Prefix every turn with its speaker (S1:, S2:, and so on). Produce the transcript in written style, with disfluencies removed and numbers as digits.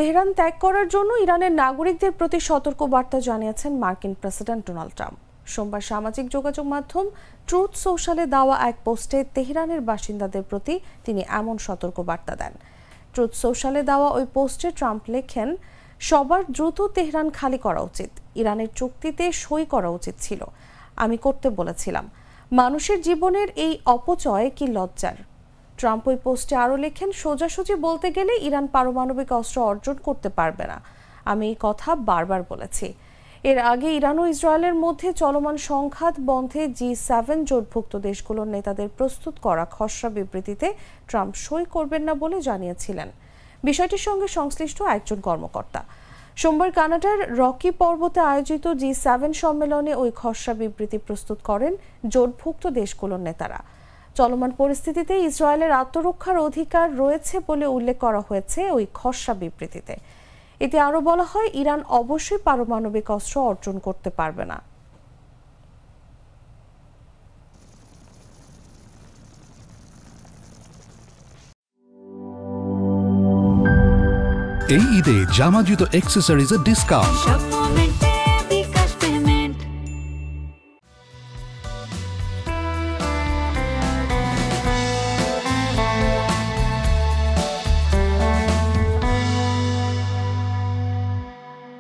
S1: Tehran ত্যাগ করার জন্য ইরানের নাগরিকদের প্রতি সতর্ক বার্তা জানিয়েছেন মার্কিন প্রেসিডেন্ট ডোনাল্ড ট্রাম্প। সোমবার সামাজিক যোগাযোগ মাধ্যম ট্রুথ সোশ্যালে দেওয়া এক পোস্টে তেহরানের বাসিন্দাদের প্রতি তিনি এমন সতর্ক বার্তা দেন। ট্রুথ সোশ্যালে দেওয়া ওই পোস্টে ট্রাম্প লেখেন, সবার দ্রুত তেহরান খালি করা উচিত। ইরানের চুক্তিতে সই করা উচিত ছিল। আমি করতে বলেছিলাম। মানুষের জীবনের এই অপচয় কি লজ্জার। ট্রাম্প ওই পোস্টে আরও লেখেন, সোজাসুজি বলতে গেলে ইরান পারমাণবিক অস্ত্র অর্জন করতে পারবে না। আমি এই কথা বারবার বলেছি। এর আগে ইরান ও ইসরায়েলের মধ্যে চলমান সংঘাত বন্ধে G7 জোটভুক্ত দেশগুলোর নেতাদের প্রস্তুত করা খসড়া বিবৃতিতে ট্রাম্প সই করবেন না বলে জানিয়েছিলেন বিষয়টির সঙ্গে সংশ্লিষ্ট একজন কর্মকর্তা। সোমবার কানাডার রকি পর্বতে আয়োজিত G7 সম্মেলনে ওই খসড়া বিবৃতি প্রস্তুত করেন জোটভুক্ত দেশগুলোর নেতারা। চলমান পরিস্থিতিতে ইসরায়েলের আত্মরক্ষার অধিকার রয়েছে বলে উল্লেখ করা হয়েছে ওই খসড়া বিবৃতিতে। এতে আরও বলা হয়, ইরান অবশ্যই পারমাণবিক অস্ত্র অর্জন করতে পারবে না।
S2: এই ঈদে জামা জুতো অ্যাক্সেসরিজের ডিসকাউন্ট।